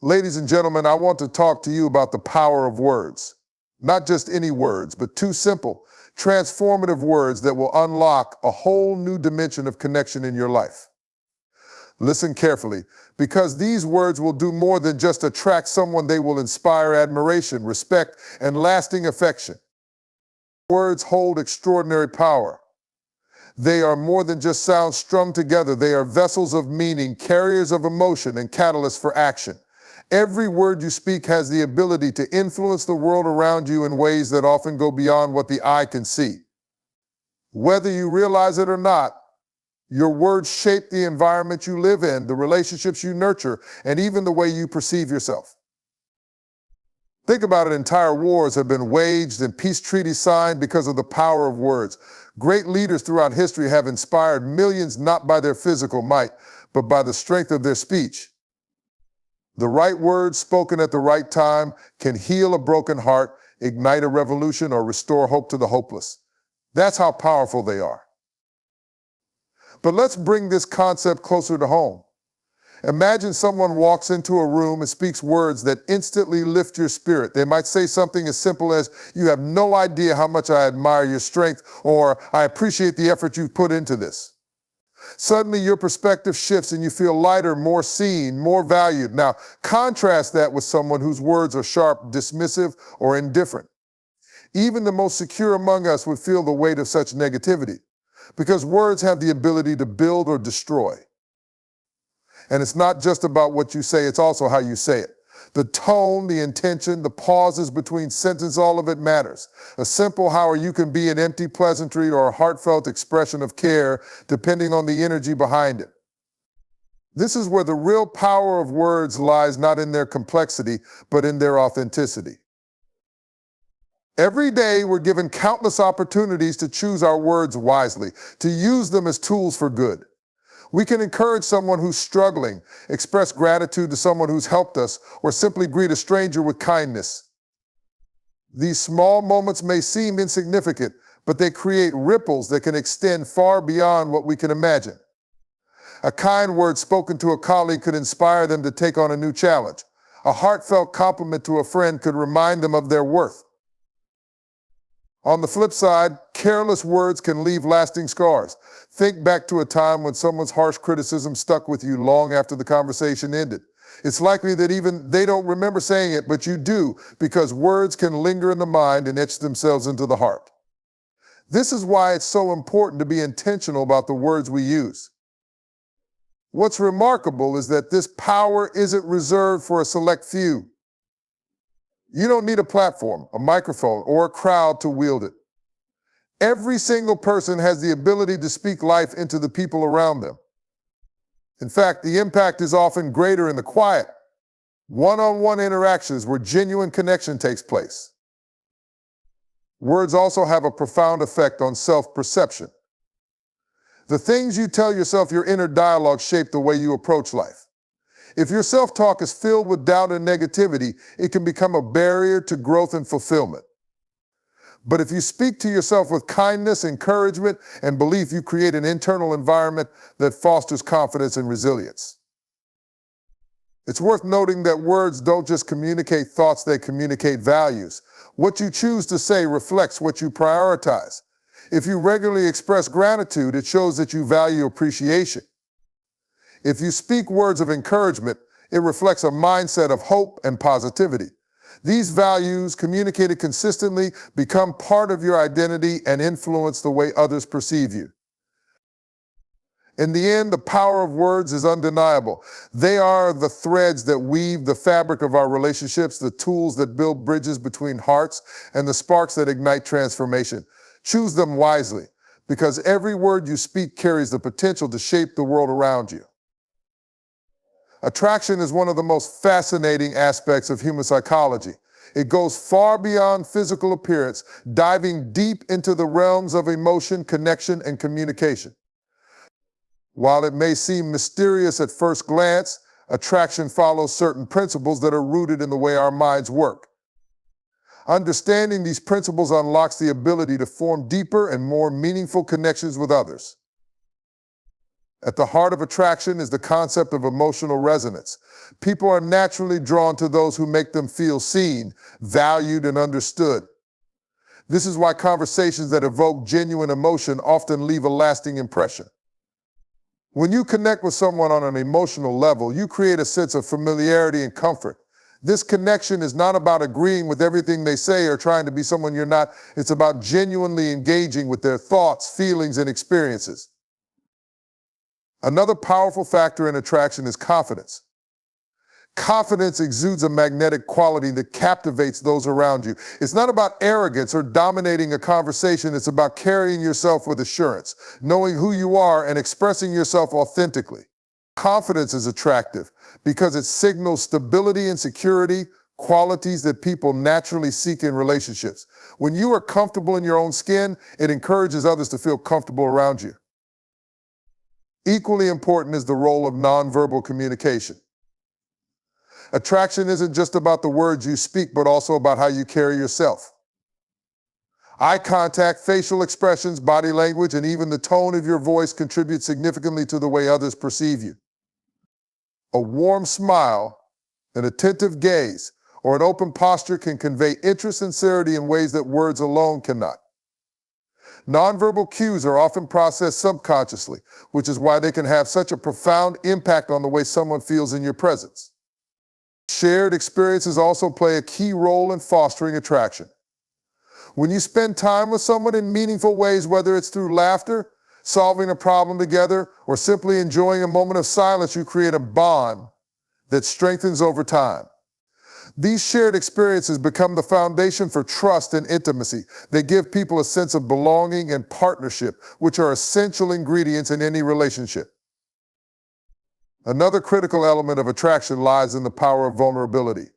Ladies and gentlemen, I want to talk to you about the power of words. Not just any words, but two simple, transformative words that will unlock a whole new dimension of connection in your life. Listen carefully, because these words will do more than just attract someone, they will inspire admiration, respect, and lasting affection. Words hold extraordinary power. They are more than just sounds strung together. They are vessels of meaning, carriers of emotion, and catalysts for action. Every word you speak has the ability to influence the world around you in ways that often go beyond what the eye can see. Whether you realize it or not, your words shape the environment you live in, the relationships you nurture, and even the way you perceive yourself. Think about it, entire wars have been waged and peace treaties signed because of the power of words. Great leaders throughout history have inspired millions not by their physical might, but by the strength of their speech. The right words spoken at the right time can heal a broken heart, ignite a revolution, or restore hope to the hopeless. That's how powerful they are. But let's bring this concept closer to home. Imagine someone walks into a room and speaks words that instantly lift your spirit. They might say something as simple as, "You have no idea how much I admire your strength," or "I appreciate the effort you've put into this." Suddenly your perspective shifts and you feel lighter, more seen, more valued. Now, contrast that with someone whose words are sharp, dismissive, or indifferent. Even the most secure among us would feel the weight of such negativity, because words have the ability to build or destroy. And it's not just about what you say, it's also how you say it. The tone, the intention, the pauses between sentences, all of it matters. A simple "how are you" can be an empty pleasantry or a heartfelt expression of care, depending on the energy behind it. This is where the real power of words lies, not in their complexity, but in their authenticity. Every day we're given countless opportunities to choose our words wisely, to use them as tools for good. We can encourage someone who's struggling, express gratitude to someone who's helped us, or simply greet a stranger with kindness. These small moments may seem insignificant, but they create ripples that can extend far beyond what we can imagine. A kind word spoken to a colleague could inspire them to take on a new challenge. A heartfelt compliment to a friend could remind them of their worth. On the flip side, careless words can leave lasting scars. Think back to a time when someone's harsh criticism stuck with you long after the conversation ended. It's likely that even they don't remember saying it, but you do, because words can linger in the mind and etch themselves into the heart. This is why it's so important to be intentional about the words we use. What's remarkable is that this power isn't reserved for a select few. You don't need a platform, a microphone, or a crowd to wield it. Every single person has the ability to speak life into the people around them. In fact, the impact is often greater in the quiet, one-on-one interactions where genuine connection takes place. Words also have a profound effect on self-perception. The things you tell yourself, your inner dialogue, shape the way you approach life. If your self-talk is filled with doubt and negativity, it can become a barrier to growth and fulfillment. But if you speak to yourself with kindness, encouragement, and belief, you create an internal environment that fosters confidence and resilience. It's worth noting that words don't just communicate thoughts, they communicate values. What you choose to say reflects what you prioritize. If you regularly express gratitude, it shows that you value appreciation. If you speak words of encouragement, it reflects a mindset of hope and positivity. These values, communicated consistently, become part of your identity and influence the way others perceive you. In the end, the power of words is undeniable. They are the threads that weave the fabric of our relationships, the tools that build bridges between hearts, and the sparks that ignite transformation. Choose them wisely, because every word you speak carries the potential to shape the world around you. Attraction is one of the most fascinating aspects of human psychology. It goes far beyond physical appearance, diving deep into the realms of emotion, connection, and communication. While it may seem mysterious at first glance, attraction follows certain principles that are rooted in the way our minds work. Understanding these principles unlocks the ability to form deeper and more meaningful connections with others. At the heart of attraction is the concept of emotional resonance. People are naturally drawn to those who make them feel seen, valued, and understood. This is why conversations that evoke genuine emotion often leave a lasting impression. When you connect with someone on an emotional level, you create a sense of familiarity and comfort. This connection is not about agreeing with everything they say or trying to be someone you're not. It's about genuinely engaging with their thoughts, feelings, and experiences. Another powerful factor in attraction is confidence. Confidence exudes a magnetic quality that captivates those around you. It's not about arrogance or dominating a conversation. It's about carrying yourself with assurance, knowing who you are, and expressing yourself authentically. Confidence is attractive because it signals stability and security, qualities that people naturally seek in relationships. When you are comfortable in your own skin, it encourages others to feel comfortable around you. Equally important is the role of nonverbal communication. Attraction isn't just about the words you speak, but also about how you carry yourself. Eye contact, facial expressions, body language, and even the tone of your voice contribute significantly to the way others perceive you. A warm smile, an attentive gaze, or an open posture can convey interest and sincerity in ways that words alone cannot. Nonverbal cues are often processed subconsciously, which is why they can have such a profound impact on the way someone feels in your presence. Shared experiences also play a key role in fostering attraction. When you spend time with someone in meaningful ways, whether it's through laughter, solving a problem together, or simply enjoying a moment of silence, you create a bond that strengthens over time. These shared experiences become the foundation for trust and intimacy. They give people a sense of belonging and partnership, which are essential ingredients in any relationship. Another critical element of attraction lies in the power of vulnerability.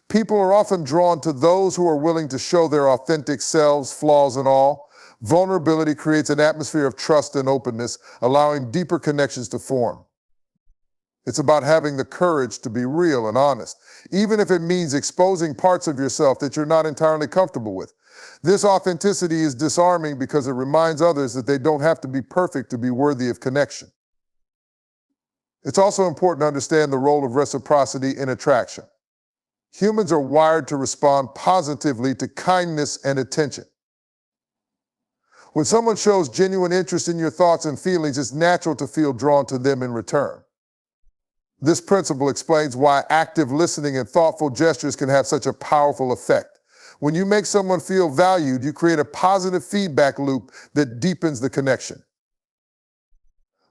People are often drawn to those who are willing to show their authentic selves, flaws and all. Vulnerability creates an atmosphere of trust and openness, allowing deeper connections to form. It's about having the courage to be real and honest, even if it means exposing parts of yourself that you're not entirely comfortable with. This authenticity is disarming because it reminds others that they don't have to be perfect to be worthy of connection. It's also important to understand the role of reciprocity in attraction. Humans are wired to respond positively to kindness and attention. When someone shows genuine interest in your thoughts and feelings, it's natural to feel drawn to them in return. This principle explains why active listening and thoughtful gestures can have such a powerful effect. When you make someone feel valued, you create a positive feedback loop that deepens the connection.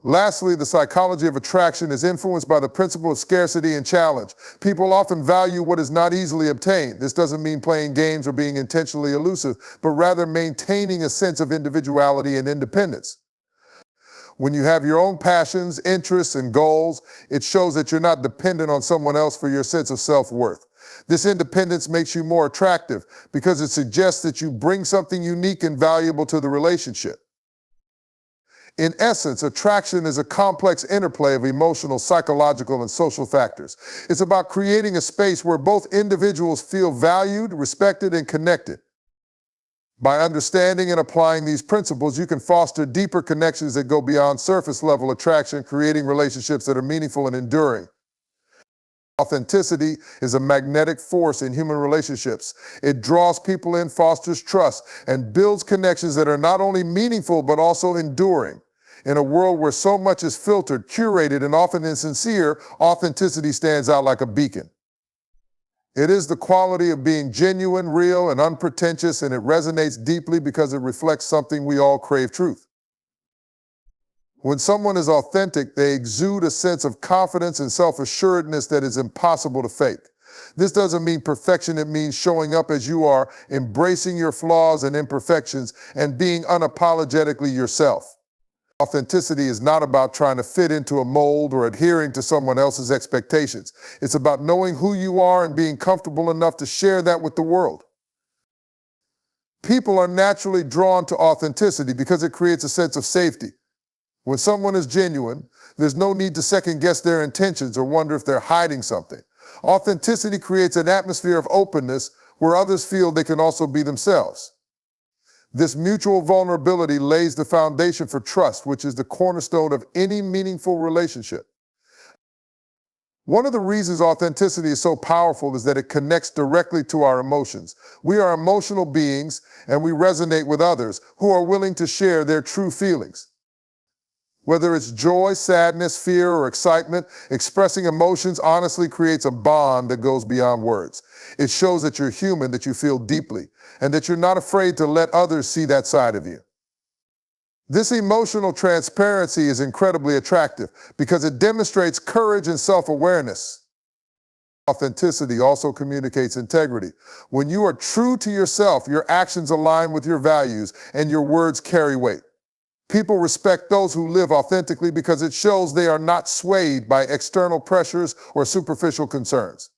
Lastly, the psychology of attraction is influenced by the principle of scarcity and challenge. People often value what is not easily obtained. This doesn't mean playing games or being intentionally elusive, but rather maintaining a sense of individuality and independence. When you have your own passions, interests, and goals, it shows that you're not dependent on someone else for your sense of self-worth. This independence makes you more attractive because it suggests that you bring something unique and valuable to the relationship. In essence, attraction is a complex interplay of emotional, psychological, and social factors. It's about creating a space where both individuals feel valued, respected, and connected. By understanding and applying these principles, you can foster deeper connections that go beyond surface-level attraction, creating relationships that are meaningful and enduring. Authenticity is a magnetic force in human relationships. It draws people in, fosters trust, and builds connections that are not only meaningful but also enduring. In a world where so much is filtered, curated, and often insincere, authenticity stands out like a beacon. It is the quality of being genuine, real, and unpretentious, and it resonates deeply because it reflects something we all crave: truth. When someone is authentic, they exude a sense of confidence and self-assuredness that is impossible to fake. This doesn't mean perfection, it means showing up as you are, embracing your flaws and imperfections, and being unapologetically yourself. Authenticity is not about trying to fit into a mold or adhering to someone else's expectations. It's about knowing who you are and being comfortable enough to share that with the world. People are naturally drawn to authenticity because it creates a sense of safety. When someone is genuine, there's no need to second-guess their intentions or wonder if they're hiding something. Authenticity creates an atmosphere of openness where others feel they can also be themselves. This mutual vulnerability lays the foundation for trust, which is the cornerstone of any meaningful relationship. One of the reasons authenticity is so powerful is that it connects directly to our emotions. We are emotional beings, and we resonate with others who are willing to share their true feelings. Whether it's joy, sadness, fear, or excitement, expressing emotions honestly creates a bond that goes beyond words. It shows that you're human, that you feel deeply, and that you're not afraid to let others see that side of you. This emotional transparency is incredibly attractive because it demonstrates courage and self-awareness. Authenticity also communicates integrity. When you are true to yourself, your actions align with your values and your words carry weight. People respect those who live authentically because it shows they are not swayed by external pressures or superficial concerns.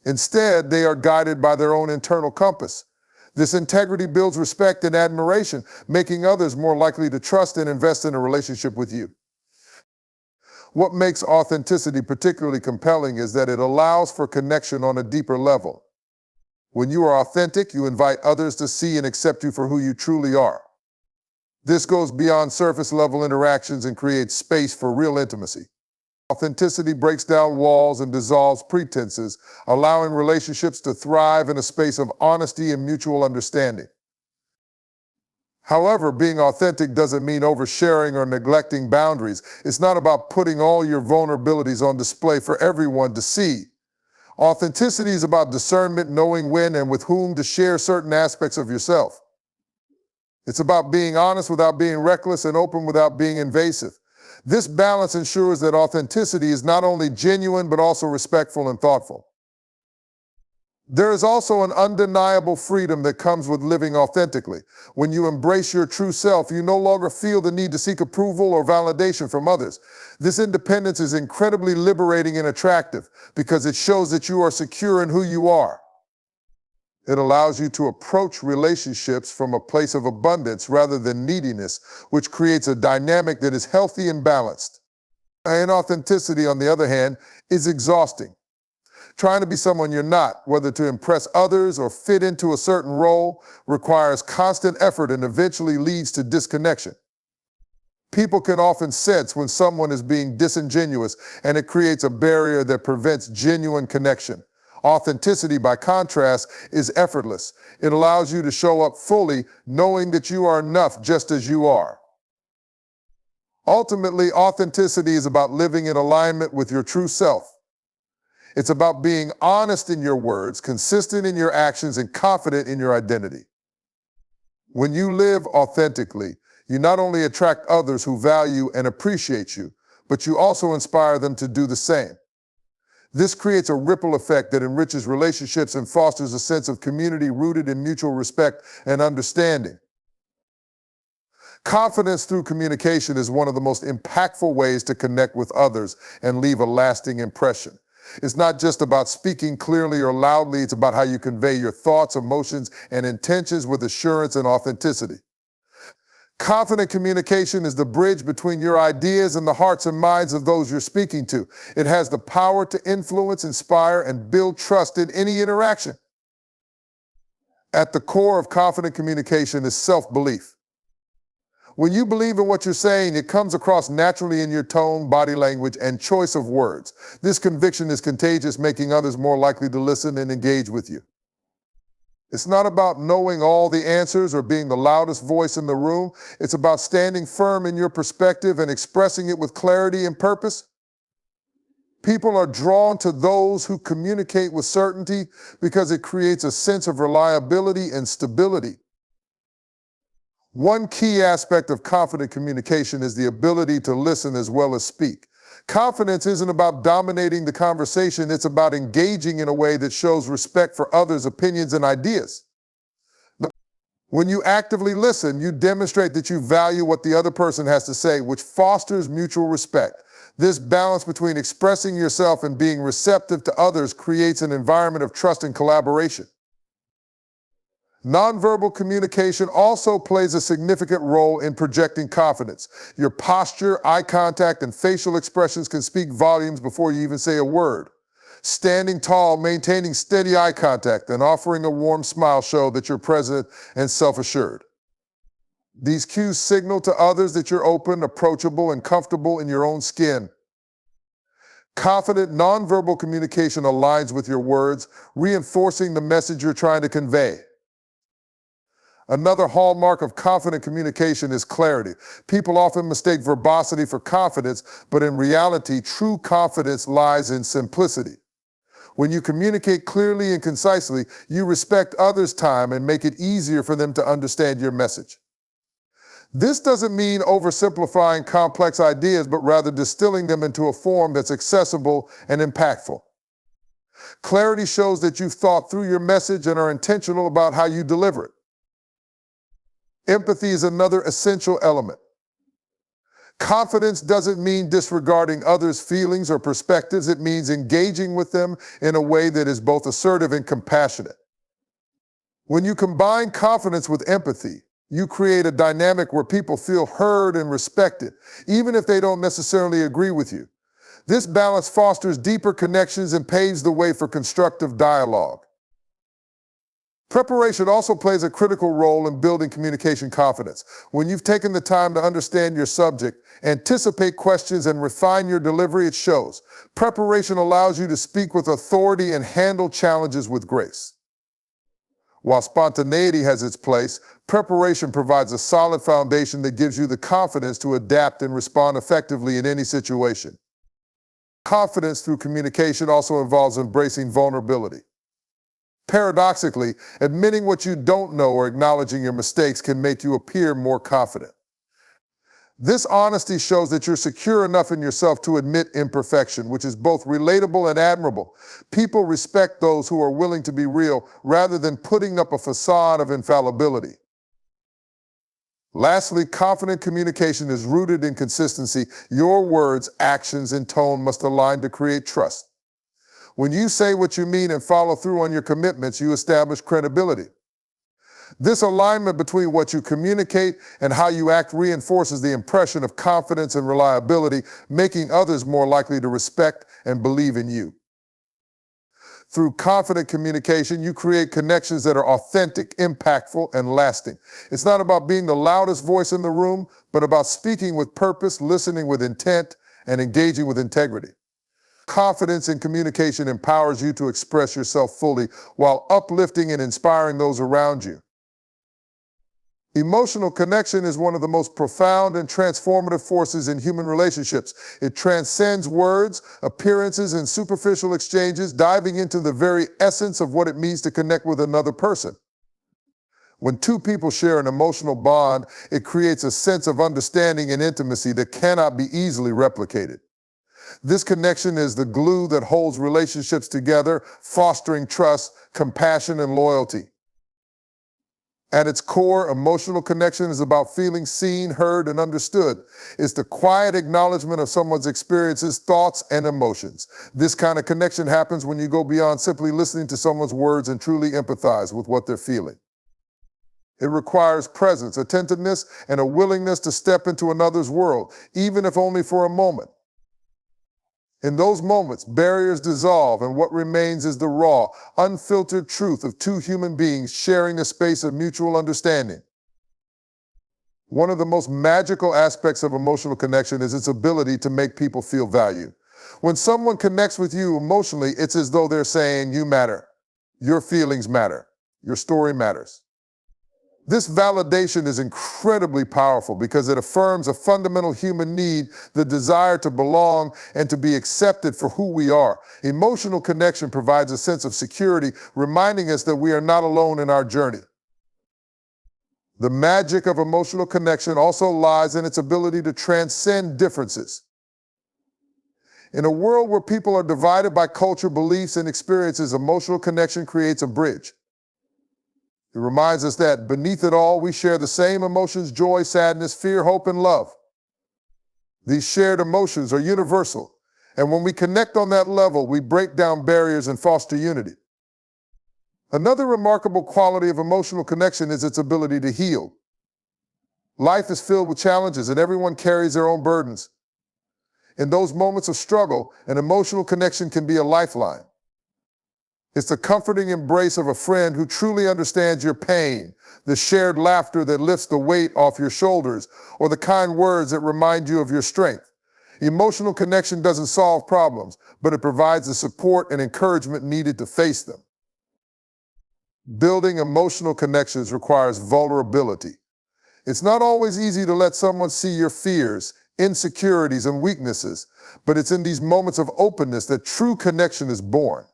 Instead, they are guided by their own internal compass. This integrity builds respect and admiration, making others more likely to trust and invest in a relationship with you. What makes authenticity particularly compelling is that it allows for connection on a deeper level. When you are authentic, you invite others to see and accept you for who you truly are. This goes beyond surface-level interactions and creates space for real intimacy. Authenticity breaks down walls and dissolves pretenses, allowing relationships to thrive in a space of honesty and mutual understanding. However, being authentic doesn't mean oversharing or neglecting boundaries. It's not about putting all your vulnerabilities on display for everyone to see. Authenticity is about discernment, knowing when and with whom to share certain aspects of yourself. It's about being honest without being reckless and open without being invasive. This balance ensures that authenticity is not only genuine, but also respectful and thoughtful. There is also an undeniable freedom that comes with living authentically. When you embrace your true self, you no longer feel the need to seek approval or validation from others. This independence is incredibly liberating and attractive because it shows that you are secure in who you are. It allows you to approach relationships from a place of abundance rather than neediness, which creates a dynamic that is healthy and balanced. Inauthenticity, on the other hand, is exhausting. Trying to be someone you're not, whether to impress others or fit into a certain role, requires constant effort and eventually leads to disconnection. People can often sense when someone is being disingenuous, and it creates a barrier that prevents genuine connection. Authenticity, by contrast, is effortless. It allows you to show up fully, knowing that you are enough just as you are. Ultimately, authenticity is about living in alignment with your true self. It's about being honest in your words, consistent in your actions, and confident in your identity. When you live authentically, you not only attract others who value and appreciate you, but you also inspire them to do the same. This creates a ripple effect that enriches relationships and fosters a sense of community rooted in mutual respect and understanding. Confidence through communication is one of the most impactful ways to connect with others and leave a lasting impression. It's not just about speaking clearly or loudly, it's about how you convey your thoughts, emotions, and intentions with assurance and authenticity. Confident communication is the bridge between your ideas and the hearts and minds of those you're speaking to. It has the power to influence, inspire, and build trust in any interaction. At the core of confident communication is self-belief. When you believe in what you're saying, it comes across naturally in your tone, body language, and choice of words. This conviction is contagious, making others more likely to listen and engage with you. It's not about knowing all the answers or being the loudest voice in the room. It's about standing firm in your perspective and expressing it with clarity and purpose. People are drawn to those who communicate with certainty because it creates a sense of reliability and stability. One key aspect of confident communication is the ability to listen as well as speak. Confidence isn't about dominating the conversation, it's about engaging in a way that shows respect for others' opinions and ideas. When you actively listen, you demonstrate that you value what the other person has to say, which fosters mutual respect. This balance between expressing yourself and being receptive to others creates an environment of trust and collaboration. Nonverbal communication also plays a significant role in projecting confidence. Your posture, eye contact, and facial expressions can speak volumes before you even say a word. Standing tall, maintaining steady eye contact, and offering a warm smile show that you're present and self-assured. These cues signal to others that you're open, approachable, and comfortable in your own skin. Confident, nonverbal communication aligns with your words, reinforcing the message you're trying to convey. Another hallmark of confident communication is clarity. People often mistake verbosity for confidence, but in reality, true confidence lies in simplicity. When you communicate clearly and concisely, you respect others' time and make it easier for them to understand your message. This doesn't mean oversimplifying complex ideas, but rather distilling them into a form that's accessible and impactful. Clarity shows that you've thought through your message and are intentional about how you deliver it. Empathy is another essential element. Confidence doesn't mean disregarding others' feelings or perspectives. It means engaging with them in a way that is both assertive and compassionate. When you combine confidence with empathy, you create a dynamic where people feel heard and respected, even if they don't necessarily agree with you. This balance fosters deeper connections and paves the way for constructive dialogue. Preparation also plays a critical role in building communication confidence. When you've taken the time to understand your subject, anticipate questions, and refine your delivery, it shows. Preparation allows you to speak with authority and handle challenges with grace. While spontaneity has its place, preparation provides a solid foundation that gives you the confidence to adapt and respond effectively in any situation. Confidence through communication also involves embracing vulnerability. Paradoxically, admitting what you don't know or acknowledging your mistakes can make you appear more confident. This honesty shows that you're secure enough in yourself to admit imperfection, which is both relatable and admirable. People respect those who are willing to be real rather than putting up a facade of infallibility. Lastly, confident communication is rooted in consistency. Your words, actions, and tone must align to create trust. When you say what you mean and follow through on your commitments, you establish credibility. This alignment between what you communicate and how you act reinforces the impression of confidence and reliability, making others more likely to respect and believe in you. Through confident communication, you create connections that are authentic, impactful, and lasting. It's not about being the loudest voice in the room, but about speaking with purpose, listening with intent, and engaging with integrity. Confidence in communication empowers you to express yourself fully while uplifting and inspiring those around you. Emotional connection is one of the most profound and transformative forces in human relationships. It transcends words, appearances, and superficial exchanges, diving into the very essence of what it means to connect with another person. When two people share an emotional bond, it creates a sense of understanding and intimacy that cannot be easily replicated. This connection is the glue that holds relationships together, fostering trust, compassion, and loyalty. At its core, emotional connection is about feeling seen, heard, and understood. It's the quiet acknowledgement of someone's experiences, thoughts, and emotions. This kind of connection happens when you go beyond simply listening to someone's words and truly empathize with what they're feeling. It requires presence, attentiveness, and a willingness to step into another's world, even if only for a moment. In those moments, barriers dissolve, and what remains is the raw, unfiltered truth of two human beings sharing a space of mutual understanding. One of the most magical aspects of emotional connection is its ability to make people feel valued. When someone connects with you emotionally, it's as though they're saying, "You matter. Your feelings matter. Your story matters." This validation is incredibly powerful because it affirms a fundamental human need, the desire to belong and to be accepted for who we are. Emotional connection provides a sense of security, reminding us that we are not alone in our journey. The magic of emotional connection also lies in its ability to transcend differences. In a world where people are divided by culture, beliefs, and experiences, emotional connection creates a bridge. It reminds us that beneath it all, we share the same emotions: joy, sadness, fear, hope, and love. These shared emotions are universal, and when we connect on that level, we break down barriers and foster unity. Another remarkable quality of emotional connection is its ability to heal. Life is filled with challenges, and everyone carries their own burdens. In those moments of struggle, an emotional connection can be a lifeline. It's the comforting embrace of a friend who truly understands your pain, the shared laughter that lifts the weight off your shoulders, or the kind words that remind you of your strength. Emotional connection doesn't solve problems, but it provides the support and encouragement needed to face them. Building emotional connections requires vulnerability. It's not always easy to let someone see your fears, insecurities, and weaknesses, but it's in these moments of openness that true connection is born.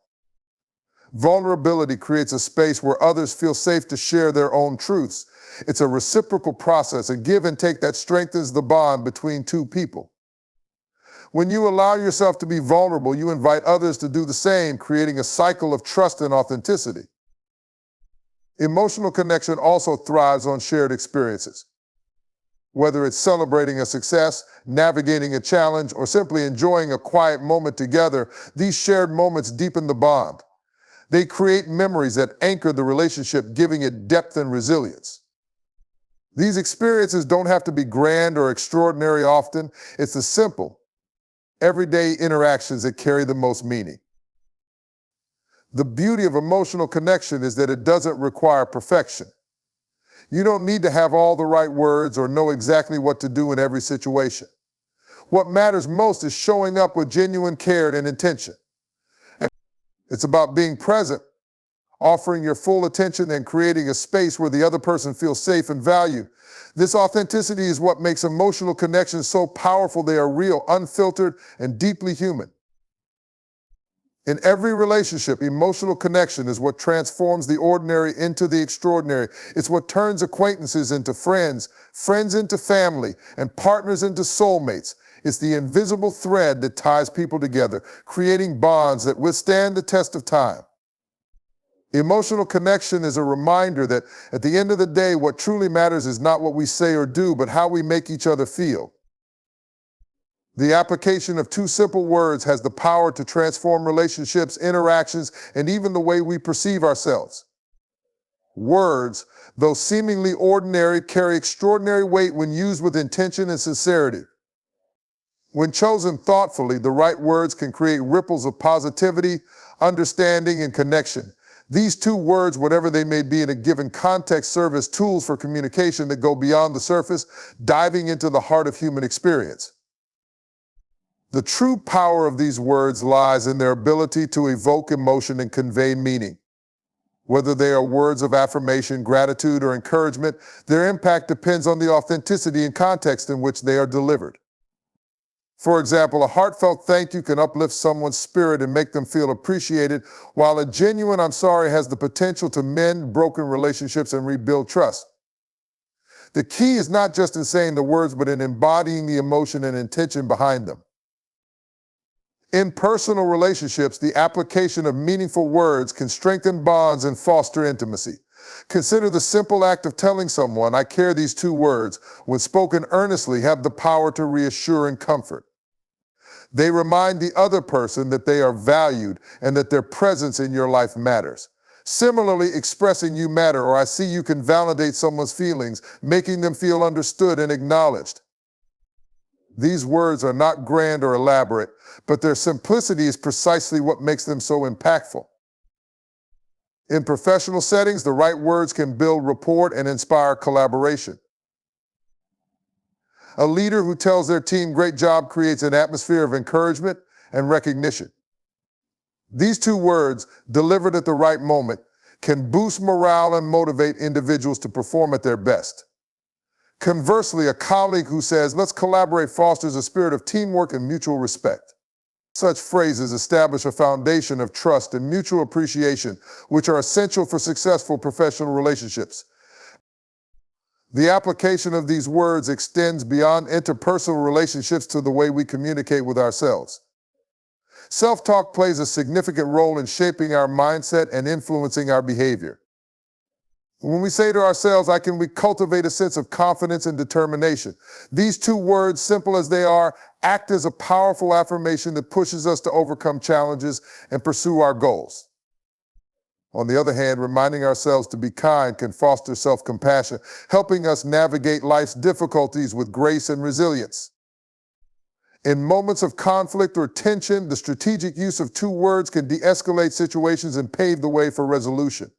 Vulnerability creates a space where others feel safe to share their own truths. It's a reciprocal process, a give and take that strengthens the bond between two people. When you allow yourself to be vulnerable, you invite others to do the same, creating a cycle of trust and authenticity. Emotional connection also thrives on shared experiences. Whether it's celebrating a success, navigating a challenge, or simply enjoying a quiet moment together, these shared moments deepen the bond. They create memories that anchor the relationship, giving it depth and resilience. These experiences don't have to be grand or extraordinary often. It's the simple, everyday interactions that carry the most meaning. The beauty of emotional connection is that it doesn't require perfection. You don't need to have all the right words or know exactly what to do in every situation. What matters most is showing up with genuine care and intention. It's about being present, offering your full attention, and creating a space where the other person feels safe and valued. This authenticity is what makes emotional connections so powerful. They are real, unfiltered, and deeply human. In every relationship, emotional connection is what transforms the ordinary into the extraordinary. It's what turns acquaintances into friends, friends into family, and partners into soulmates. It's the invisible thread that ties people together, creating bonds that withstand the test of time. Emotional connection is a reminder that at the end of the day, what truly matters is not what we say or do, but how we make each other feel. The application of two simple words has the power to transform relationships, interactions, and even the way we perceive ourselves. Words, though seemingly ordinary, carry extraordinary weight when used with intention and sincerity. When chosen thoughtfully, the right words can create ripples of positivity, understanding, and connection. These two words, whatever they may be in a given context, serve as tools for communication that go beyond the surface, diving into the heart of human experience. The true power of these words lies in their ability to evoke emotion and convey meaning. Whether they are words of affirmation, gratitude, or encouragement, their impact depends on the authenticity and context in which they are delivered. For example, a heartfelt thank you can uplift someone's spirit and make them feel appreciated, while a genuine "I'm sorry" has the potential to mend broken relationships and rebuild trust. The key is not just in saying the words, but in embodying the emotion and intention behind them. In personal relationships, the application of meaningful words can strengthen bonds and foster intimacy. Consider the simple act of telling someone, "I care." These two words, when spoken earnestly, have the power to reassure and comfort. They remind the other person that they are valued and that their presence in your life matters. Similarly, expressing "you matter" or "I see you" can validate someone's feelings, making them feel understood and acknowledged. These words are not grand or elaborate, but their simplicity is precisely what makes them so impactful. In professional settings, the right words can build rapport and inspire collaboration. A leader who tells their team "great job" creates an atmosphere of encouragement and recognition. These two words, delivered at the right moment, can boost morale and motivate individuals to perform at their best. Conversely, a colleague who says "let's collaborate" fosters a spirit of teamwork and mutual respect. Such phrases establish a foundation of trust and mutual appreciation, which are essential for successful professional relationships. The application of these words extends beyond interpersonal relationships to the way we communicate with ourselves. Self-talk plays a significant role in shaping our mindset and influencing our behavior. When we say to ourselves, we cultivate a sense of confidence and determination. These two words, simple as they are, act as a powerful affirmation that pushes us to overcome challenges and pursue our goals. On the other hand, reminding ourselves to be kind can foster self-compassion, helping us navigate life's difficulties with grace and resilience. In moments of conflict or tension, the strategic use of two words can de-escalate situations and pave the way for resolution.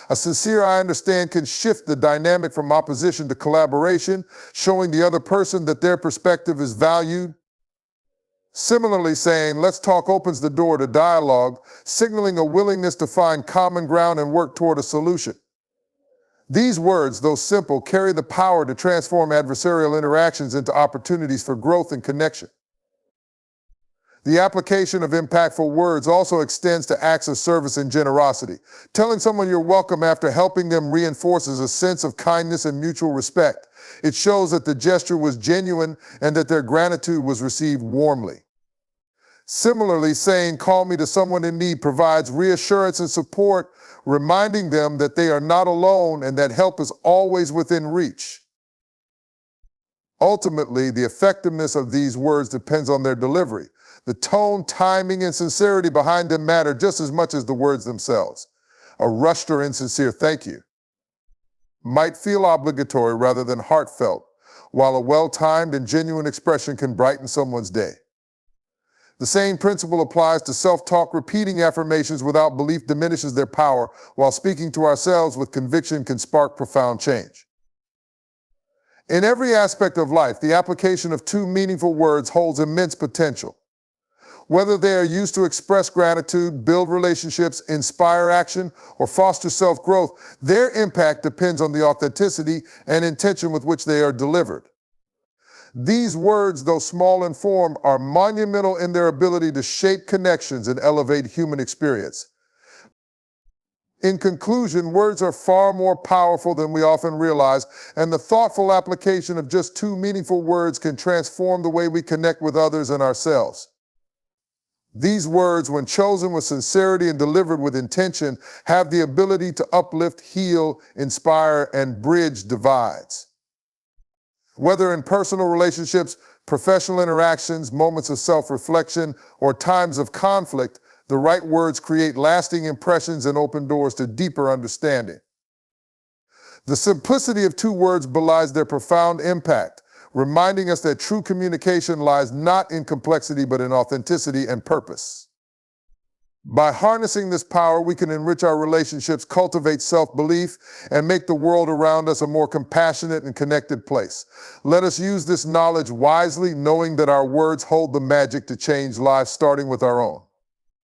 A sincere "I understand" can shift the dynamic from opposition to collaboration, showing the other person that their perspective is valued. Similarly, saying "let's talk" opens the door to dialogue, signaling a willingness to find common ground and work toward a solution. These words, though simple, carry the power to transform adversarial interactions into opportunities for growth and connection. The application of impactful words also extends to acts of service and generosity. Telling someone you're welcome after helping them reinforces a sense of kindness and mutual respect. It shows that the gesture was genuine and that their gratitude was received warmly. Similarly, saying "call me" to someone in need provides reassurance and support, reminding them that they are not alone and that help is always within reach. Ultimately, the effectiveness of these words depends on their delivery. The tone, timing, and sincerity behind them matter just as much as the words themselves. A rushed or insincere "thank you" might feel obligatory rather than heartfelt, while a well-timed and genuine expression can brighten someone's day. The same principle applies to self-talk. Repeating affirmations without belief diminishes their power, while speaking to ourselves with conviction can spark profound change. In every aspect of life, the application of two meaningful words holds immense potential. Whether they are used to express gratitude, build relationships, inspire action, or foster self-growth, their impact depends on the authenticity and intention with which they are delivered. These words, though small in form, are monumental in their ability to shape connections and elevate human experience. In conclusion, words are far more powerful than we often realize, and the thoughtful application of just two meaningful words can transform the way we connect with others and ourselves. These words, when chosen with sincerity and delivered with intention, have the ability to uplift, heal, inspire, and bridge divides. Whether in personal relationships, professional interactions, moments of self-reflection, or times of conflict, the right words create lasting impressions and open doors to deeper understanding. The simplicity of two words belies their profound impact, reminding us that true communication lies not in complexity but in authenticity and purpose. By harnessing this power, we can enrich our relationships, cultivate self-belief, and make the world around us a more compassionate and connected place. Let us use this knowledge wisely, knowing that our words hold the magic to change lives, starting with our own.